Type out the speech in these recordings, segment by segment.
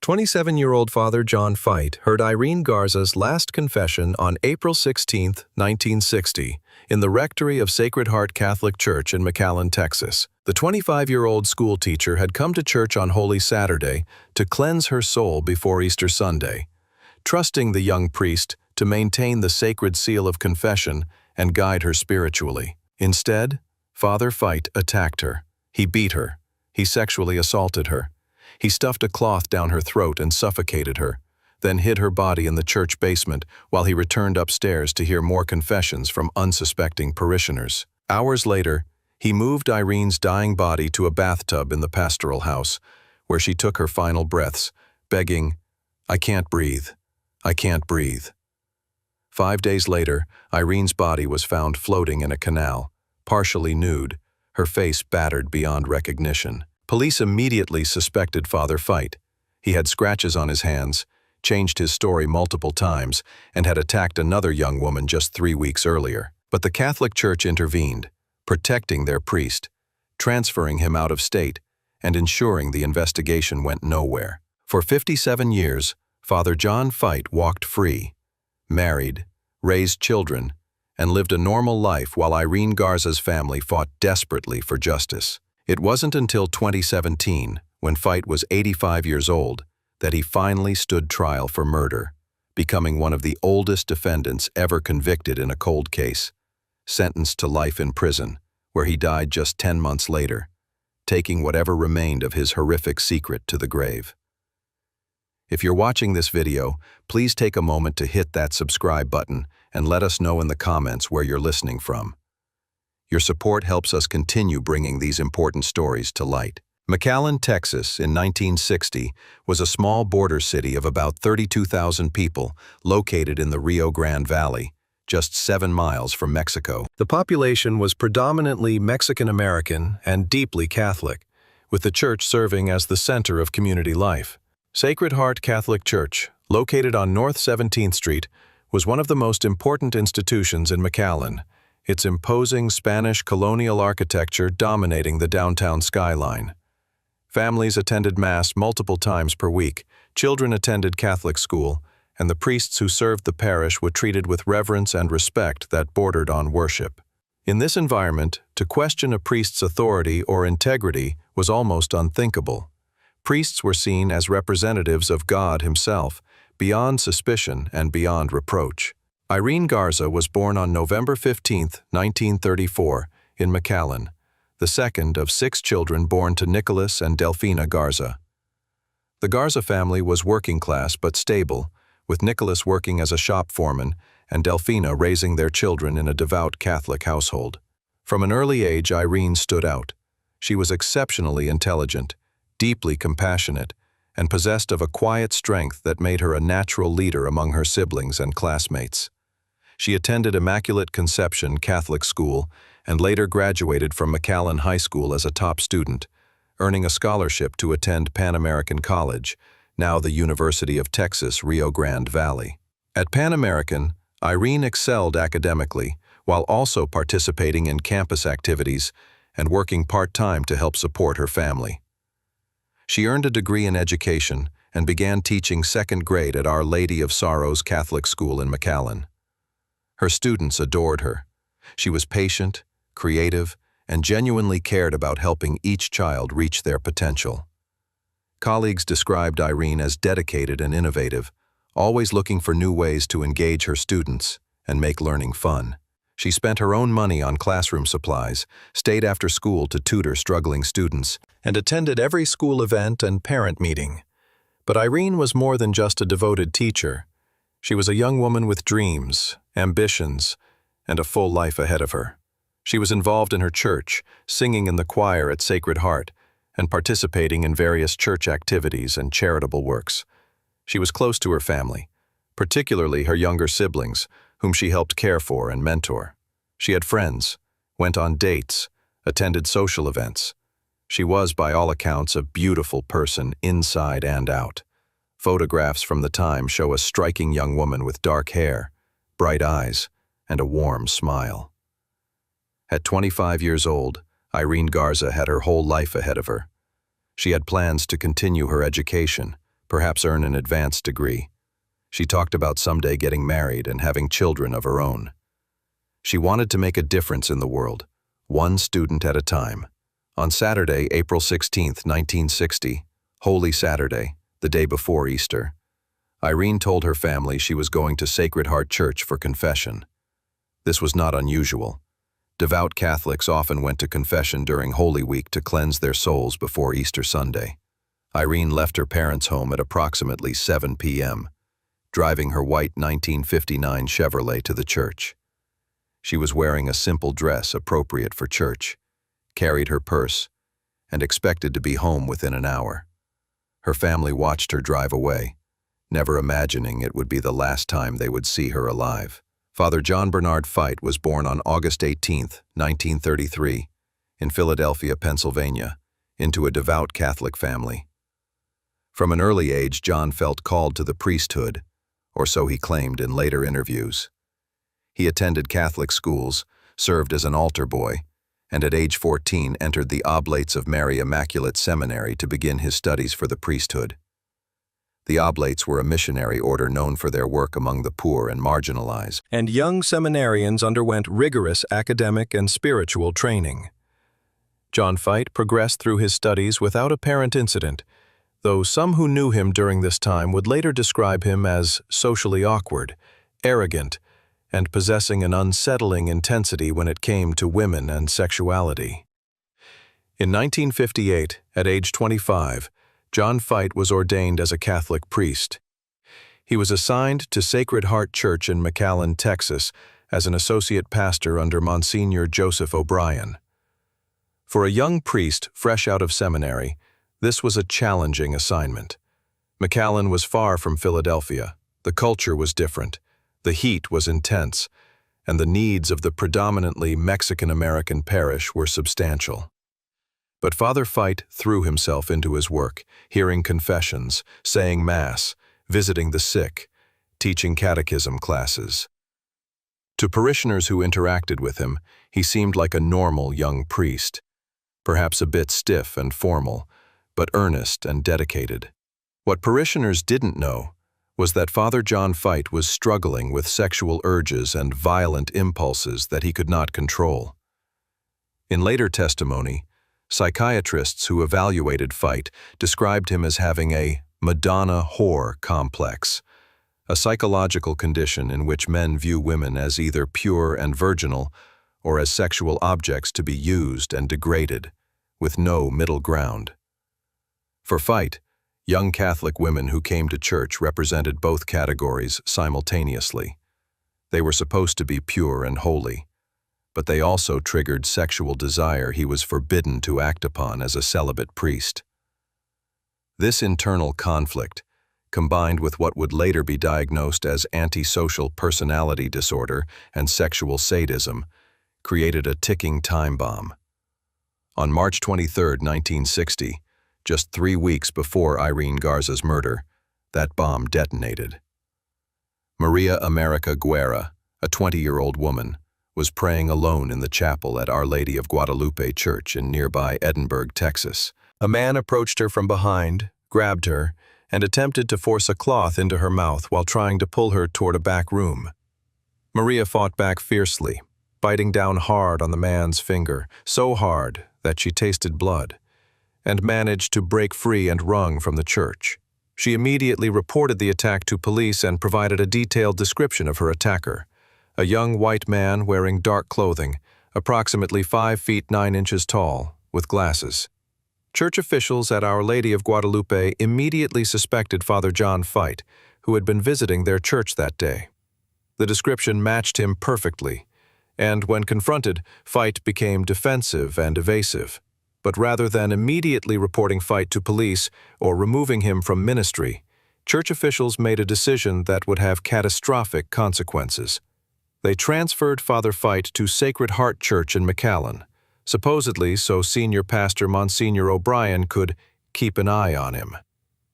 27-year-old Father John Feit heard Irene Garza's last confession on April 16, 1960, in the rectory of Sacred Heart Catholic Church in McAllen, Texas. The 25-year-old schoolteacher had come to church on Holy Saturday to cleanse her soul before Easter Sunday, trusting the young priest to maintain the sacred seal of confession and guide her spiritually. Instead, Father Feit attacked her. He beat her. He sexually assaulted her. He stuffed a cloth down her throat and suffocated her, then hid her body in the church basement while he returned upstairs to hear more confessions from unsuspecting parishioners. Hours later, he moved Irene's dying body to a bathtub in the pastoral house, where she took her final breaths, begging, "I can't breathe. I can't breathe." 5 days later, Irene's body was found floating in a canal, partially nude, her face battered beyond recognition. Police immediately suspected Father Feit. He had scratches on his hands, changed his story multiple times, and had attacked another young woman just 3 weeks earlier. But the Catholic Church intervened, protecting their priest, transferring him out of state, and ensuring the investigation went nowhere. For 57 years, Father John Feit walked free, married, raised children, and lived a normal life while Irene Garza's family fought desperately for justice. It wasn't until 2017, when Feit was 85 years old, that he finally stood trial for murder, becoming one of the oldest defendants ever convicted in a cold case, sentenced to life in prison, where he died just 10 months later, taking whatever remained of his horrific secret to the grave. If you're watching this video, please take a moment to hit that subscribe button and let us know in the comments where you're listening from. Your support helps us continue bringing these important stories to light. McAllen, Texas, in 1960, was a small border city of about 32,000 people located in the Rio Grande Valley, just 7 miles from Mexico. The population was predominantly Mexican-American and deeply Catholic, with the church serving as the center of community life. Sacred Heart Catholic Church, located on North 17th Street, was one of the most important institutions in McAllen, its imposing Spanish colonial architecture dominating the downtown skyline. Families attended Mass multiple times per week, children attended Catholic school, and the priests who served the parish were treated with reverence and respect that bordered on worship. In this environment, to question a priest's authority or integrity was almost unthinkable. Priests were seen as representatives of God Himself, beyond suspicion and beyond reproach. Irene Garza was born on November 15, 1934, in McAllen, the second of 6 children born to Nicholas and Delfina Garza. The Garza family was working class but stable, with Nicholas working as a shop foreman and Delfina raising their children in a devout Catholic household. From an early age, Irene stood out. She was exceptionally intelligent, deeply compassionate, and possessed of a quiet strength that made her a natural leader among her siblings and classmates. She attended Immaculate Conception Catholic School and later graduated from McAllen High School as a top student, earning a scholarship to attend Pan American College, now the University of Texas, Rio Grande Valley. At Pan American, Irene excelled academically while also participating in campus activities and working part-time to help support her family. She earned a degree in education and began teaching 2nd grade at Our Lady of Sorrows Catholic School in McAllen. Her students adored her. She was patient, creative, and genuinely cared about helping each child reach their potential. Colleagues described Irene as dedicated and innovative, always looking for new ways to engage her students and make learning fun. She spent her own money on classroom supplies, stayed after school to tutor struggling students, and attended every school event and parent meeting. But Irene was more than just a devoted teacher. She was a young woman with dreams, ambitions, and a full life ahead of her. She was involved in her church, singing in the choir at Sacred Heart, and participating in various church activities and charitable works. She was close to her family, particularly her younger siblings, whom she helped care for and mentor. She had friends, went on dates, attended social events. She was, by all accounts, a beautiful person inside and out. Photographs from the time show a striking young woman with dark hair, bright eyes, and a warm smile. At 25 years old, Irene Garza had her whole life ahead of her. She had plans to continue her education, perhaps earn an advanced degree. She talked about someday getting married and having children of her own. She wanted to make a difference in the world, one student at a time. On Saturday, April 16, 1960, Holy Saturday, the day before Easter, Irene told her family she was going to Sacred Heart Church for confession. This was not unusual. Devout Catholics often went to confession during Holy Week to cleanse their souls before Easter Sunday. Irene left her parents' home at approximately 7 p.m., driving her white 1959 Chevrolet to the church. She was wearing a simple dress appropriate for church, carried her purse, and expected to be home within an hour. Her family watched her drive away, never imagining it would be the last time they would see her alive. Father John Feit was born on August 18, 1933, in Philadelphia, Pennsylvania, into a devout Catholic family. From an early age, John felt called to the priesthood, or so he claimed in later interviews. He attended Catholic schools, served as an altar boy, and at age 14 entered the Oblates of Mary Immaculate Seminary to begin his studies for the priesthood. The Oblates were a missionary order known for their work among the poor and marginalized, and young seminarians underwent rigorous academic and spiritual training. John Feit progressed through his studies without apparent incident, though some who knew him during this time would later describe him as socially awkward, arrogant, and possessing an unsettling intensity when it came to women and sexuality. In 1958, at age 25, John Feit was ordained as a Catholic priest. He was assigned to Sacred Heart Church in McAllen, Texas, as an associate pastor under Monsignor Joseph O'Brien. For a young priest fresh out of seminary, this was a challenging assignment. McAllen was far from Philadelphia. The culture was different, the heat was intense, and the needs of the predominantly Mexican-American parish were substantial. But Father Feit threw himself into his work, hearing confessions, saying Mass, visiting the sick, teaching catechism classes. To parishioners who interacted with him, he seemed like a normal young priest, perhaps a bit stiff and formal, but earnest and dedicated. What parishioners didn't know was that Father John Feit was struggling with sexual urges and violent impulses that he could not control. In later testimony, psychiatrists who evaluated Feit described him as having a Madonna whore complex, a psychological condition in which men view women as either pure and virginal or as sexual objects to be used and degraded, with no middle ground. For Feit, young Catholic women who came to church represented both categories simultaneously. They were supposed to be pure and holy, but they also triggered sexual desire he was forbidden to act upon as a celibate priest. This internal conflict, combined with what would later be diagnosed as antisocial personality disorder and sexual sadism, created a ticking time bomb. On March 23, 1960, just 3 weeks before Irene Garza's murder, that bomb detonated. Maria America Guerra, a 20-year-old woman, was praying alone in the chapel at Our Lady of Guadalupe Church in nearby Edinburgh, Texas. A man approached her from behind, grabbed her, and attempted to force a cloth into her mouth while trying to pull her toward a back room. Maria fought back fiercely, biting down hard on the man's finger, so hard that she tasted blood, and managed to break free and wrung from the church. She immediately reported the attack to police and provided a detailed description of her attacker, a young white man wearing dark clothing, approximately 5 feet 9 inches tall, with glasses. Church officials at Our Lady of Guadalupe immediately suspected Father John Feit, who had been visiting their church that day. The description matched him perfectly, and when confronted, Feit became defensive and evasive. But rather than immediately reporting Feit to police or removing him from ministry, church officials made a decision that would have catastrophic consequences. They transferred Father Feit to Sacred Heart Church in McAllen, supposedly so senior pastor Monsignor O'Brien could keep an eye on him.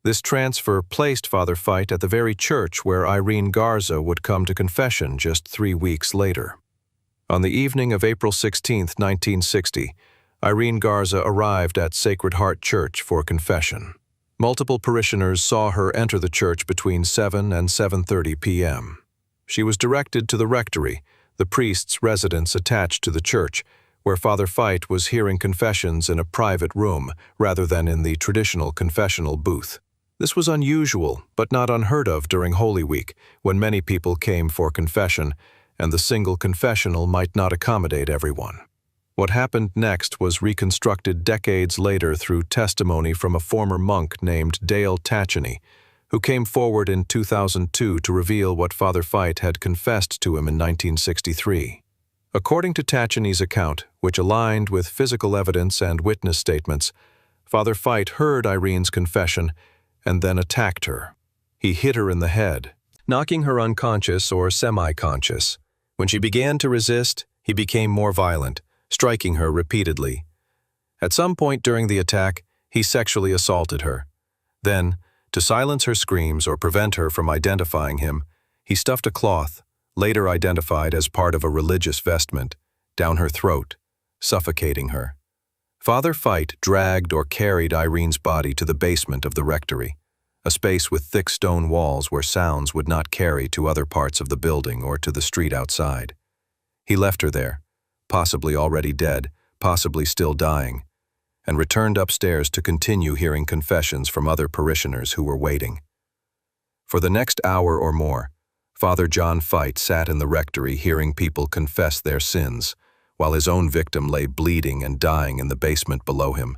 This transfer placed Father Feit at the very church where Irene Garza would come to confession just 3 weeks later. On the evening of April 16, 1960, Irene Garza arrived at Sacred Heart Church for confession. Multiple parishioners saw her enter the church between 7 and 7:30 p.m. She was directed to the rectory, the priest's residence attached to the church, where Father Feit was hearing confessions in a private room rather than in the traditional confessional booth. This was unusual, but not unheard of during Holy Week, when many people came for confession, and the single confessional might not accommodate everyone. What happened next was reconstructed decades later through testimony from a former monk named Dale Tacheny, who came forward in 2002 to reveal what Father Feit had confessed to him in 1963. According to Tacheny's account, which aligned with physical evidence and witness statements, Father Feit heard Irene's confession and then attacked her. He hit her in the head, knocking her unconscious or semi-conscious. When she began to resist, he became more violent, striking her repeatedly. At some point during the attack, he sexually assaulted her. Then, to silence her screams or prevent her from identifying him, he stuffed a cloth, later identified as part of a religious vestment, down her throat, suffocating her. Father Feit dragged or carried Irene's body to the basement of the rectory, a space with thick stone walls where sounds would not carry to other parts of the building or to the street outside. He left her there, possibly already dead, possibly still dying, and returned upstairs to continue hearing confessions from other parishioners who were waiting. For the next hour or more, Father John Feit sat in the rectory hearing people confess their sins, while his own victim lay bleeding and dying in the basement below him.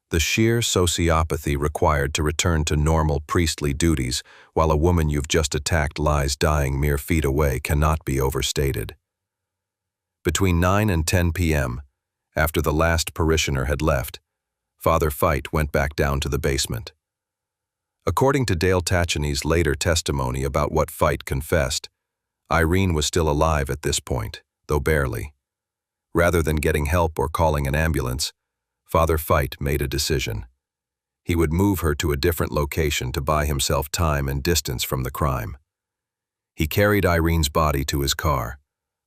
The sheer sociopathy required to return to normal priestly duties while a woman you've just attacked lies dying mere feet away cannot be overstated. Between 9 and 10 p.m., after the last parishioner had left, Father Feit went back down to the basement. According to Dale Tacheny's later testimony about what Feit confessed, Irene was still alive at this point, though barely. Rather than getting help or calling an ambulance, Father Feit made a decision. He would move her to a different location to buy himself time and distance from the crime. He carried Irene's body to his car,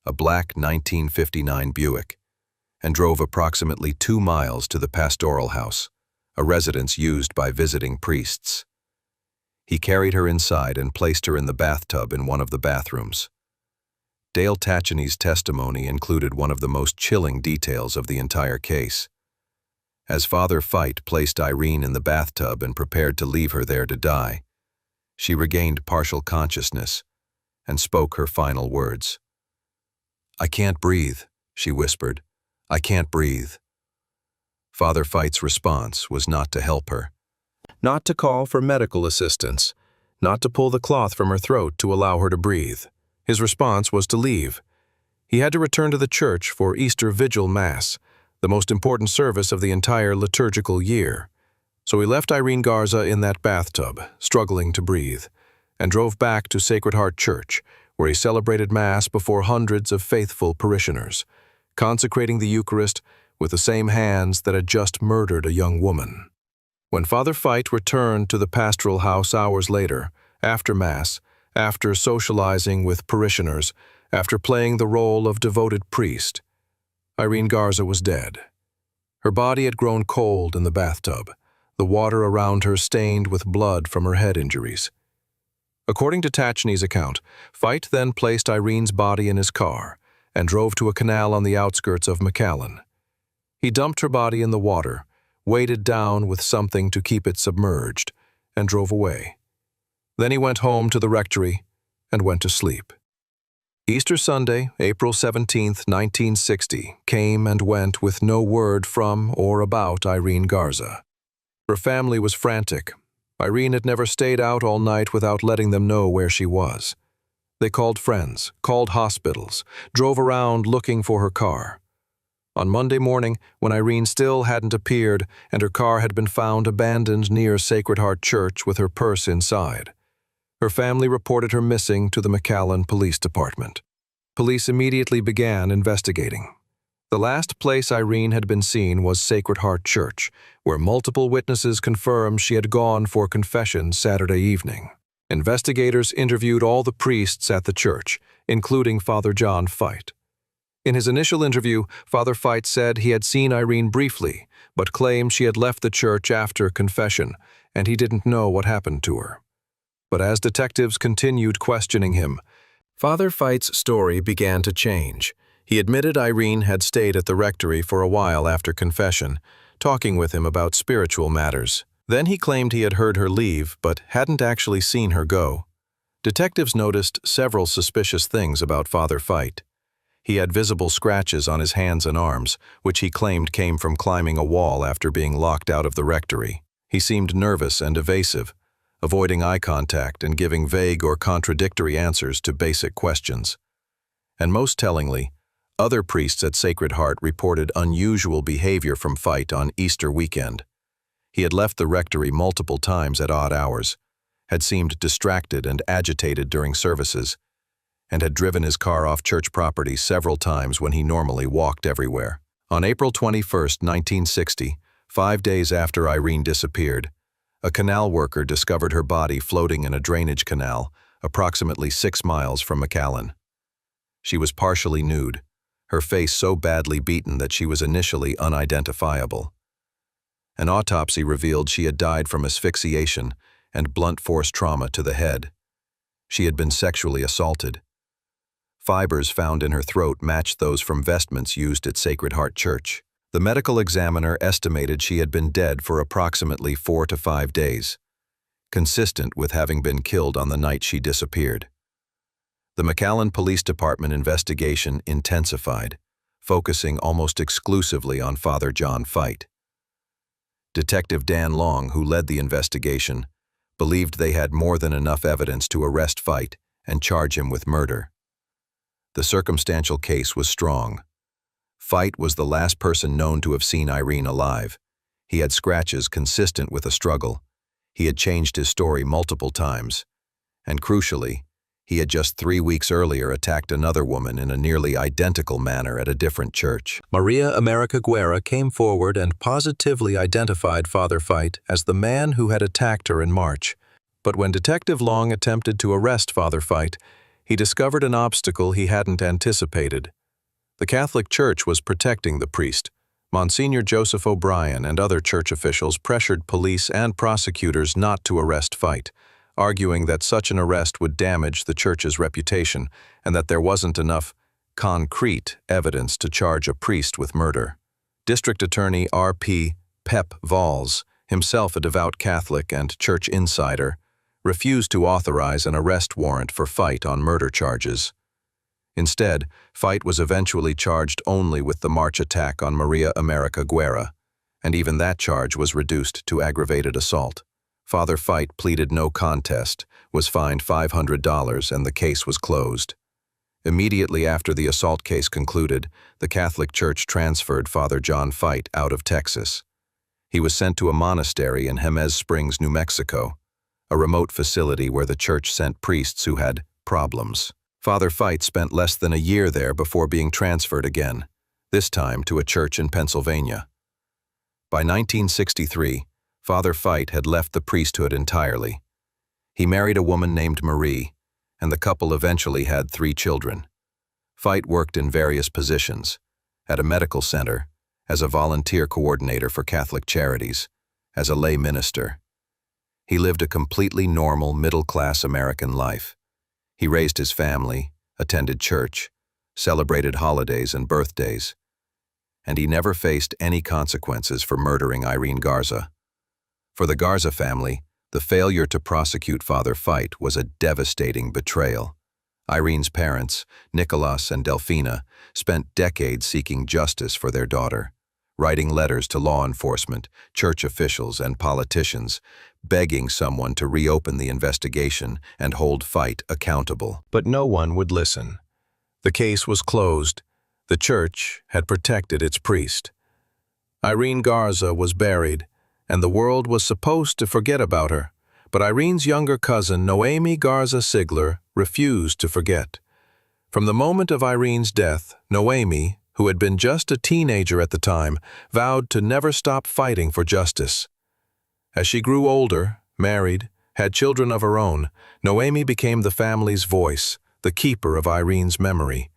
a black 1959 Buick, and drove approximately 2 miles to the pastoral house, a residence used by visiting priests. He carried her inside and placed her in the bathtub in one of the bathrooms. Dale Tacheny's testimony included one of the most chilling details of the entire case. As Father Feit placed Irene in the bathtub and prepared to leave her there to die, she regained partial consciousness and spoke her final words. "I can't breathe," she whispered. "I can't breathe." Father Feit's response was not to help her, not to call for medical assistance, not to pull the cloth from her throat to allow her to breathe. His response was to leave. He had to return to the church for Easter Vigil Mass, the most important service of the entire liturgical year. So he left Irene Garza in that bathtub, struggling to breathe, and drove back to Sacred Heart Church, where he celebrated Mass before hundreds of faithful parishioners, consecrating the Eucharist with the same hands that had just murdered a young woman. When Father Feit returned to the pastoral house hours later, after Mass, after socializing with parishioners, after playing the role of devoted priest, Irene Garza was dead. Her body had grown cold in the bathtub, the water around her stained with blood from her head injuries. According to Tacheny's account, Feit then placed Irene's body in his car and drove to a canal on the outskirts of McAllen. He dumped her body in the water, weighted down with something to keep it submerged, and drove away. Then he went home to the rectory and went to sleep. Easter Sunday, April 17, 1960, came and went with no word from or about Irene Garza. Her family was frantic. Irene had never stayed out all night without letting them know where she was. They called friends, called hospitals, drove around looking for her car. On Monday morning, when Irene still hadn't appeared and her car had been found abandoned near Sacred Heart Church with her purse inside, her family reported her missing to the McAllen Police Department. Police immediately began investigating. The last place Irene had been seen was Sacred Heart Church, where multiple witnesses confirmed she had gone for confession Saturday evening. Investigators interviewed all the priests at the church, including Father John Feit. In his initial interview, Father Feit said he had seen Irene briefly, but claimed she had left the church after confession and he didn't know what happened to her. But as detectives continued questioning him, Father Feit's story began to change. He admitted Irene had stayed at the rectory for a while after confession, talking with him about spiritual matters. Then he claimed he had heard her leave, but hadn't actually seen her go. Detectives noticed several suspicious things about Father Feit. He had visible scratches on his hands and arms, which he claimed came from climbing a wall after being locked out of the rectory. He seemed nervous and evasive, avoiding eye contact and giving vague or contradictory answers to basic questions. And most tellingly, other priests at Sacred Heart reported unusual behavior from Feit on Easter weekend. He had left the rectory multiple times at odd hours, had seemed distracted and agitated during services, and had driven his car off church property several times when he normally walked everywhere. On April 21, 1960, 5 days after Irene disappeared, a canal worker discovered her body floating in a drainage canal approximately 6 miles from McAllen. She was partially nude, her face so badly beaten that she was initially unidentifiable. An autopsy revealed she had died from asphyxiation and blunt force trauma to the head. She had been sexually assaulted. Fibers found in her throat matched those from vestments used at Sacred Heart Church. The medical examiner estimated she had been dead for approximately 4 to 5 days, consistent with having been killed on the night she disappeared. The McAllen Police Department investigation intensified, focusing almost exclusively on Father John Feit. Detective Dan Long, who led the investigation, believed they had more than enough evidence to arrest Feit and charge him with murder. The circumstantial case was strong. Feit was the last person known to have seen Irene alive. He had scratches consistent with a struggle. He had changed his story multiple times. And crucially, he had just 3 weeks earlier attacked another woman in a nearly identical manner at a different church. Maria America Guerra came forward and positively identified Father Feit as the man who had attacked her in March. But when Detective Long attempted to arrest Father Feit, he discovered an obstacle he hadn't anticipated. The Catholic Church was protecting the priest. Monsignor Joseph O'Brien and other church officials pressured police and prosecutors not to arrest Feit, arguing that such an arrest would damage the church's reputation and that there wasn't enough concrete evidence to charge a priest with murder. District Attorney R.P. Pep Valls, himself a devout Catholic and church insider, refused to authorize an arrest warrant for Feit on murder charges. Instead, Feit was eventually charged only with the March attack on Maria America Guerra, and even that charge was reduced to aggravated assault. Father Feit pleaded no contest, was fined $500, and the case was closed. Immediately after the assault case concluded, the Catholic Church transferred Father John Feit out of Texas. He was sent to a monastery in Jemez Springs, New Mexico, a remote facility where the church sent priests who had problems. Father Feit spent less than a year there before being transferred again, this time to a church in Pennsylvania. By 1963, Father Feit had left the priesthood entirely. He married a woman named Marie, and the couple eventually had 3 children. Feit worked in various positions, at a medical center, as a volunteer coordinator for Catholic Charities, as a lay minister. He lived a completely normal, middle-class American life. He raised his family, attended church, celebrated holidays and birthdays, and he never faced any consequences for murdering Irene Garza. For the Garza family, the failure to prosecute Father Feit was a devastating betrayal. Irene's parents, Nicholas and Delphina, spent decades seeking justice for their daughter, writing letters to law enforcement, church officials, and politicians, begging someone to reopen the investigation and hold Feit accountable. But no one would listen. The case was closed. The church had protected its priest. Irene Garza was buried, and the world was supposed to forget about her. But Irene's younger cousin, Noemi Garza Sigler, refused to forget. From the moment of Irene's death, Noemi, who had been just a teenager at the time, vowed to never stop fighting for justice. As she grew older, married, had children of her own, Noemi became the family's voice, the keeper of Irene's memory,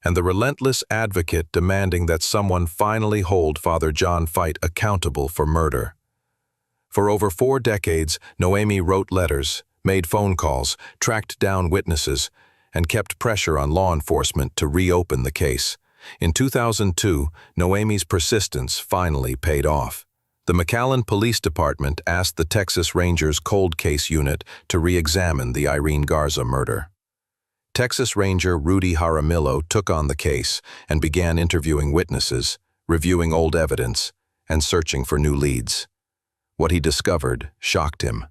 and the relentless advocate demanding that someone finally hold Father John Feit accountable for murder. For over 4 decades, Noemi wrote letters, made phone calls, tracked down witnesses, and kept pressure on law enforcement to reopen the case. In 2002, Noemi's persistence finally paid off. The McAllen Police Department asked the Texas Rangers Cold Case Unit to re-examine the Irene Garza murder. Texas Ranger Rudy Jaramillo took on the case and began interviewing witnesses, reviewing old evidence, and searching for new leads. What he discovered shocked him.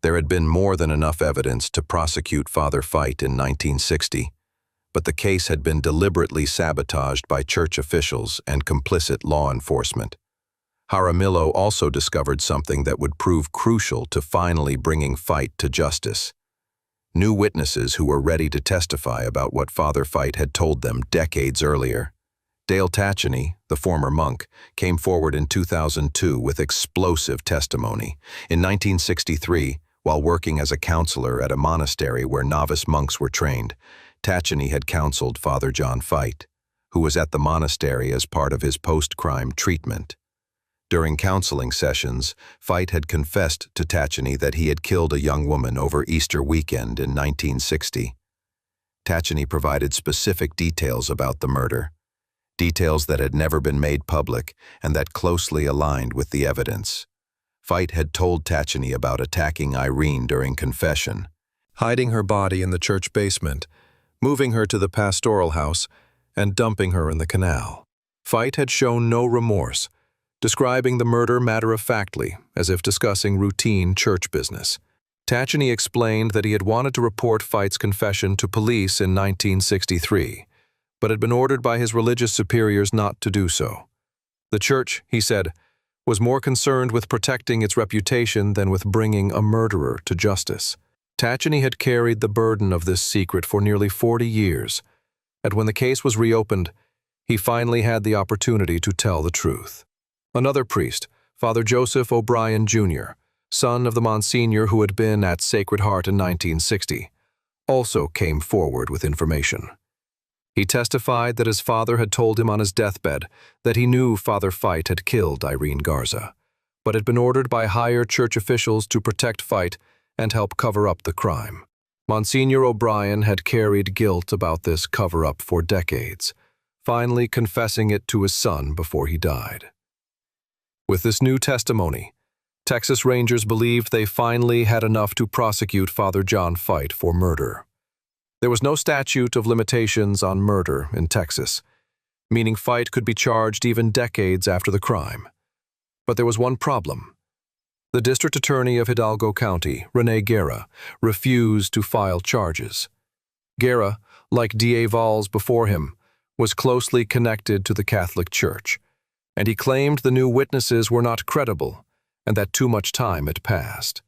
There had been more than enough evidence to prosecute Father Feit in 1960, but the case had been deliberately sabotaged by church officials and complicit law enforcement. Jaramillo also discovered something that would prove crucial to finally bringing Feit to justice. New witnesses who were ready to testify about what Father Feit had told them decades earlier. Dale Tacheny, the former monk, came forward in 2002 with explosive testimony. In 1963, while working as a counselor at a monastery where novice monks were trained, Tacheny had counseled Father John Feit, who was at the monastery as part of his post-crime treatment. During counseling sessions, Feit had confessed to Tacheny that he had killed a young woman over Easter weekend in 1960. Tacheny provided specific details about the murder, details that had never been made public and that closely aligned with the evidence. Feit had told Tacheny about attacking Irene during confession, hiding her body in the church basement, moving her to the pastoral house, and dumping her in the canal. Feit had shown no remorse, describing the murder matter-of-factly, as if discussing routine church business. Tacheny explained that he had wanted to report Feit's confession to police in 1963, but had been ordered by his religious superiors not to do so. The church, he said, was more concerned with protecting its reputation than with bringing a murderer to justice. Tacheny had carried the burden of this secret for nearly 40 years, and when the case was reopened, he finally had the opportunity to tell the truth. Another priest, Father Joseph O'Brien Jr., son of the Monsignor who had been at Sacred Heart in 1960, also came forward with information. He testified that his father had told him on his deathbed that he knew Father Feit had killed Irene Garza, but had been ordered by higher church officials to protect Feit and help cover up the crime. Monsignor O'Brien had carried guilt about this cover-up for decades, finally confessing it to his son before he died. With this new testimony, Texas Rangers believed they finally had enough to prosecute Father John Feit for murder. There was no statute of limitations on murder in Texas, meaning Feit could be charged even decades after the crime. But there was one problem. The district attorney of Hidalgo County, Irene Garza, refused to file charges. Garza, like D.A. Valls before him, was closely connected to the Catholic Church, and he claimed the new witnesses were not credible and that too much time had passed.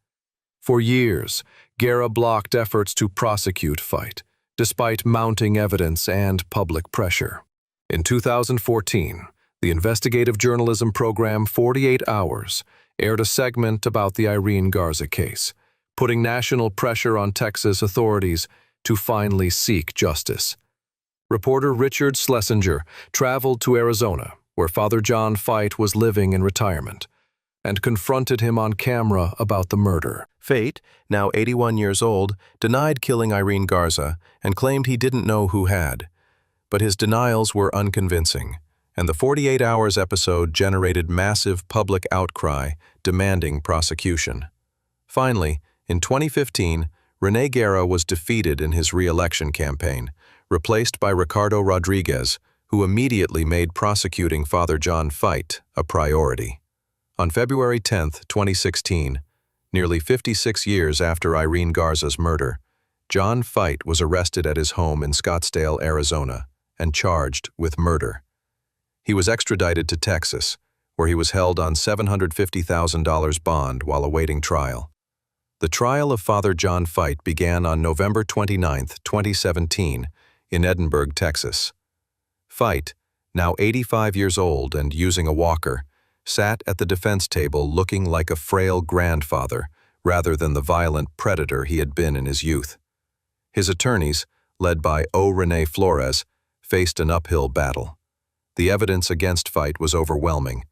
For years, Garza blocked efforts to prosecute Feit, despite mounting evidence and public pressure. In 2014, the investigative journalism program 48 Hours aired a segment about the Irene Garza case, putting national pressure on Texas authorities to finally seek justice. Reporter Richard Schlesinger traveled to Arizona, where Father John Feit was living in retirement, and confronted him on camera about the murder. Feit, now 81 years old, denied killing Irene Garza and claimed he didn't know who had. But his denials were unconvincing, and the 48 Hours episode generated massive public outcry demanding prosecution. Finally, in 2015, Irene Garza was defeated in his re-election campaign, replaced by Ricardo Rodriguez, who immediately made prosecuting Father John Feit a priority. On February 10, 2016, nearly 56 years after Irene Garza's murder, John Feit was arrested at his home in Scottsdale, Arizona, and charged with murder. He was extradited to Texas, where he was held on $750,000 bond while awaiting trial. The trial of Father John Feit began on November 29, 2017, in Edinburgh, Texas. Feit, now 85 years old and using a walker, sat at the defense table looking like a frail grandfather rather than the violent predator he had been in his youth. His attorneys, led by O. Rene Flores, faced an uphill battle. The evidence against Feit was overwhelming,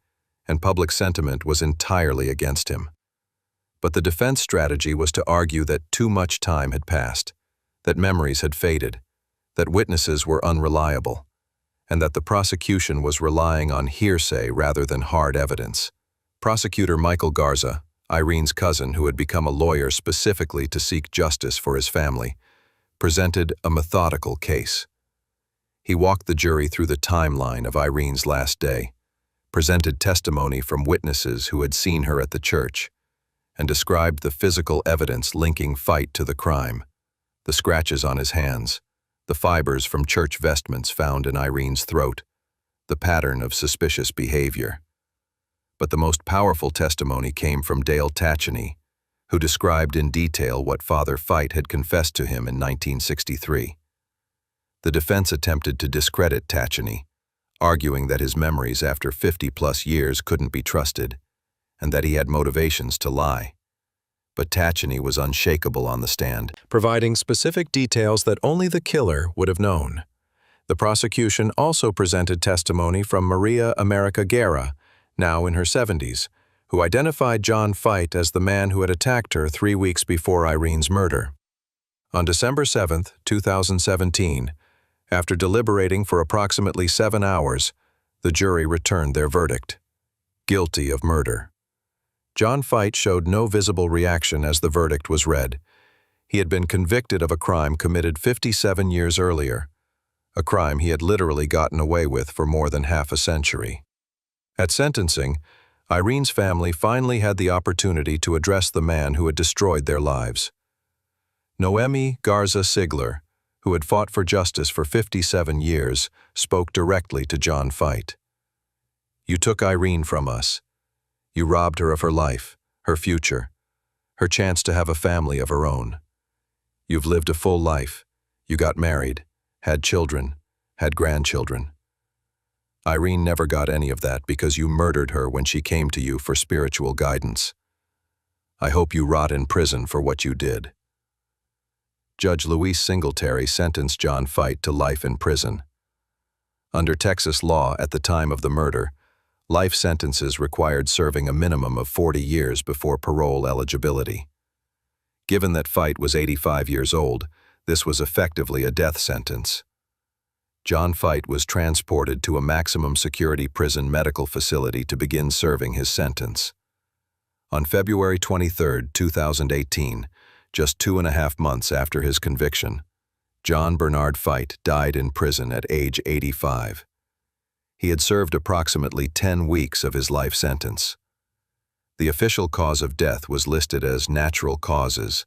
and public sentiment was entirely against him. But the defense strategy was to argue that too much time had passed, that memories had faded, that witnesses were unreliable, and that the prosecution was relying on hearsay rather than hard evidence. Prosecutor Michael Garza, Irene's cousin who had become a lawyer specifically to seek justice for his family, presented a methodical case. He walked the jury through the timeline of Irene's last day, presented testimony from witnesses who had seen her at the church, and described the physical evidence linking Feit to the crime: the scratches on his hands, the fibers from church vestments found in Irene's throat, the pattern of suspicious behavior. But the most powerful testimony came from Dale Tacheny, who described in detail what Father Feit had confessed to him in 1963. The defense attempted to discredit Tacheny, arguing that his memories after 50-plus years couldn't be trusted, and that he had motivations to lie. But Tacheny was unshakable on the stand, providing specific details that only the killer would have known. The prosecution also presented testimony from Maria America Guerra, now in her 70s, who identified John Feit as the man who had attacked her 3 weeks before Irene's murder. On December 7, 2017, after deliberating for approximately 7 hours, the jury returned their verdict: guilty of murder. John Feit showed no visible reaction as the verdict was read. He had been convicted of a crime committed 57 years earlier, a crime he had literally gotten away with for more than half a century. At sentencing, Irene's family finally had the opportunity to address the man who had destroyed their lives. Noemi Garza Sigler, who had fought for justice for 57 years, spoke directly to John Feit. "You took Irene from us. You robbed her of her life, her future, her chance to have a family of her own. You've lived a full life. You got married, had children, had grandchildren. Irene never got any of that because you murdered her when she came to you for spiritual guidance. I hope you rot in prison for what you did." Judge Louise Singletary sentenced John Feit to life in prison. Under Texas law at the time of the murder, life sentences required serving a minimum of 40 years before parole eligibility. Given that Feit was 85 years old, this was effectively a death sentence. John Feit was transported to a maximum security prison medical facility to begin serving his sentence. On February 23, 2018, just 2.5 months after his conviction, John Bernard Feit died in prison at age 85. He had served approximately 10 weeks of his life sentence. The official cause of death was listed as natural causes,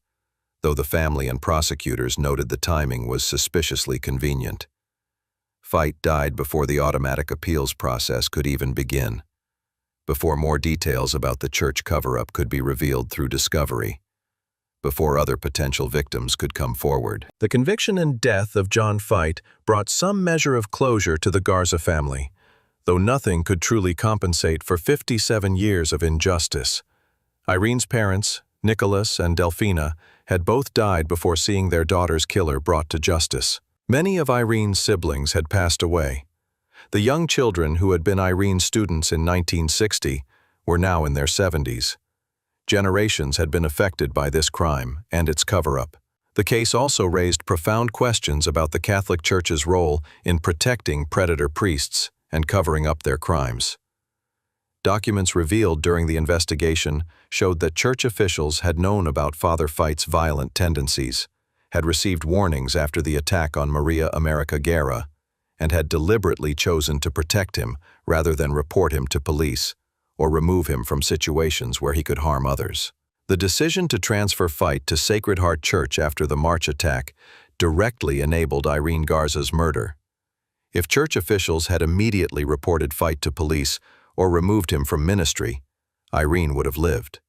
though the family and prosecutors noted the timing was suspiciously convenient. Feit died before the automatic appeals process could even begin, before more details about the church cover-up could be revealed through discovery, before other potential victims could come forward. The conviction and death of John Feit brought some measure of closure to the Garza family, though nothing could truly compensate for 57 years of injustice. Irene's parents, Nicholas and Delphina, had both died before seeing their daughter's killer brought to justice. Many of Irene's siblings had passed away. The young children who had been Irene's students in 1960 were now in their 70s. Generations had been affected by this crime and its cover-up. The case also raised profound questions about the Catholic Church's role in protecting predator priests and covering up their crimes. Documents revealed during the investigation showed that church officials had known about Father Feit's violent tendencies, had received warnings after the attack on Maria America Guerra, and had deliberately chosen to protect him rather than report him to police or remove him from situations where he could harm others. The decision to transfer Feit to Sacred Heart Church after the March attack directly enabled Irene Garza's murder. If church officials had immediately reported Feit to police or removed him from ministry, Irene would have lived.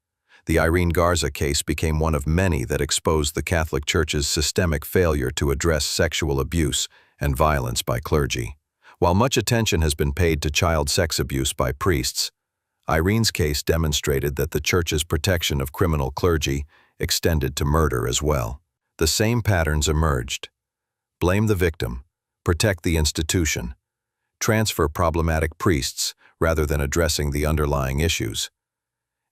The Irene Garza case became one of many that exposed the Catholic Church's systemic failure to address sexual abuse and violence by clergy. While much attention has been paid to child sex abuse by priests, Irene's case demonstrated that the Church's protection of criminal clergy extended to murder as well. The same patterns emerged. Blame the victim, protect the institution, transfer problematic priests, rather than addressing the underlying issues,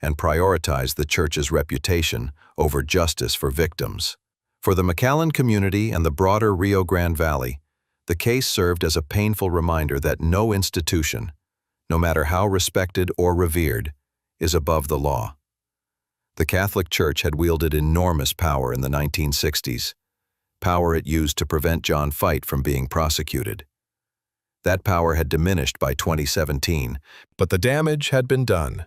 and prioritized the church's reputation over justice for victims. For the McAllen community and the broader Rio Grande Valley, the case served as a painful reminder that no institution, no matter how respected or revered, is above the law. The Catholic Church had wielded enormous power in the 1960s, power it used to prevent John Feit from being prosecuted. That power had diminished by 2017, but the damage had been done.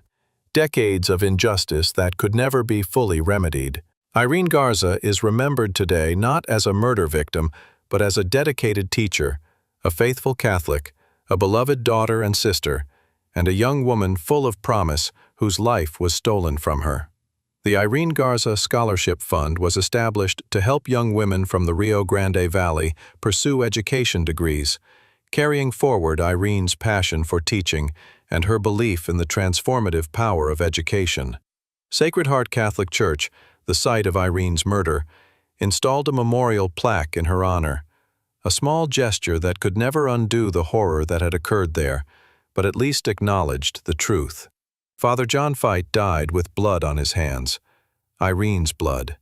Decades of injustice that could never be fully remedied. Irene Garza is remembered today not as a murder victim, but as a dedicated teacher, a faithful Catholic, a beloved daughter and sister, and a young woman full of promise whose life was stolen from her. The Irene Garza Scholarship Fund was established to help young women from the Rio Grande Valley pursue education degrees, carrying forward Irene's passion for teaching and her belief in the transformative power of education. Sacred Heart Catholic Church, the site of Irene's murder, installed a memorial plaque in her honor, a small gesture that could never undo the horror that had occurred there, but at least acknowledged the truth. Father John Feit died with blood on his hands, Irene's blood,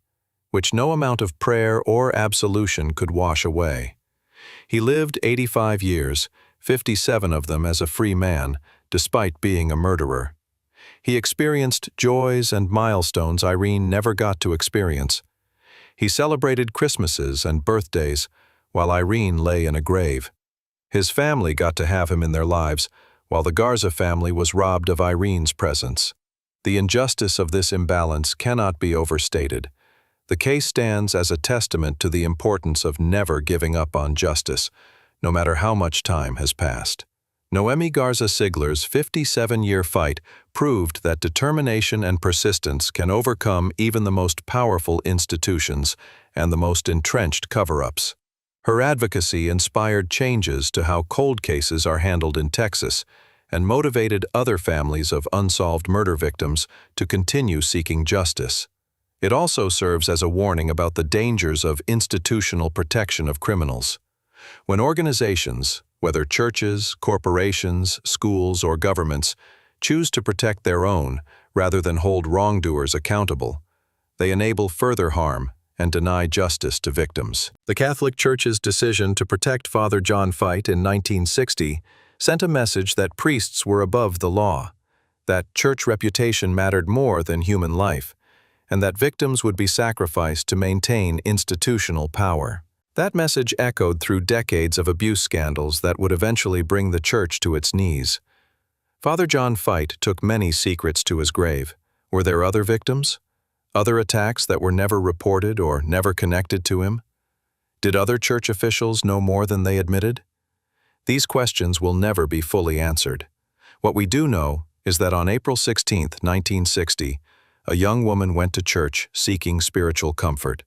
which no amount of prayer or absolution could wash away. He lived 85 years, 57 of them as a free man, despite being a murderer. He experienced joys and milestones Irene never got to experience. He celebrated Christmases and birthdays, while Irene lay in a grave. His family got to have him in their lives, while the Garza family was robbed of Irene's presence. The injustice of this imbalance cannot be overstated. The case stands as a testament to the importance of never giving up on justice, no matter how much time has passed. Noemi Garza Sigler's 57-year fight proved that determination and persistence can overcome even the most powerful institutions and the most entrenched cover-ups. Her advocacy inspired changes to how cold cases are handled in Texas and motivated other families of unsolved murder victims to continue seeking justice. It also serves as a warning about the dangers of institutional protection of criminals. When organizations, whether churches, corporations, schools, or governments, choose to protect their own rather than hold wrongdoers accountable, they enable further harm and deny justice to victims. The Catholic Church's decision to protect Father John Feit in 1960 sent a message that priests were above the law, that church reputation mattered more than human life, and that victims would be sacrificed to maintain institutional power. That message echoed through decades of abuse scandals that would eventually bring the church to its knees. Father John Feit took many secrets to his grave. Were there other victims? Other attacks that were never reported or never connected to him? Did other church officials know more than they admitted? These questions will never be fully answered. What we do know is that on April 16, 1960, a young woman went to church seeking spiritual comfort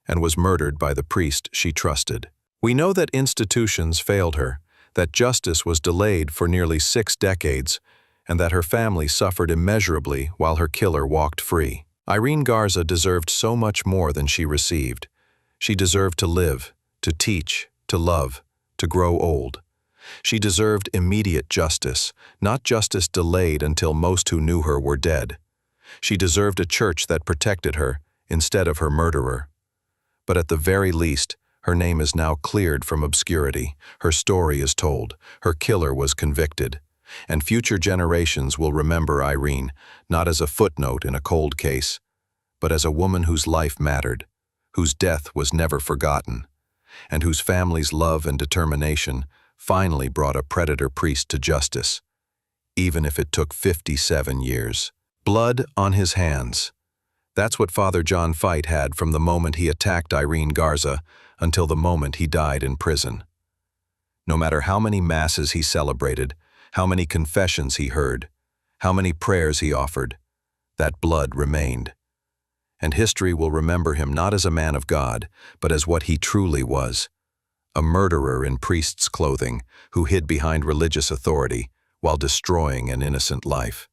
and was murdered by the priest she trusted. We know that institutions failed her, that justice was delayed for nearly 6 decades, and that her family suffered immeasurably while her killer walked free. Irene Garza deserved so much more than she received. She deserved to live, to teach, to love, to grow old. She deserved immediate justice, not justice delayed until most who knew her were dead. She deserved a church that protected her instead of her murderer. But at the very least, her name is now cleared from obscurity, her story is told, her killer was convicted, and future generations will remember Irene not as a footnote in a cold case, but as a woman whose life mattered, whose death was never forgotten, and whose family's love and determination finally brought a predator priest to justice, even if it took 57 years. Blood on his hands. That's what Father John Feit had from the moment he attacked Irene Garza until the moment he died in prison. No matter how many masses he celebrated, how many confessions he heard, how many prayers he offered, that blood remained. And history will remember him not as a man of God, but as what he truly was, a murderer in priest's clothing who hid behind religious authority while destroying an innocent life.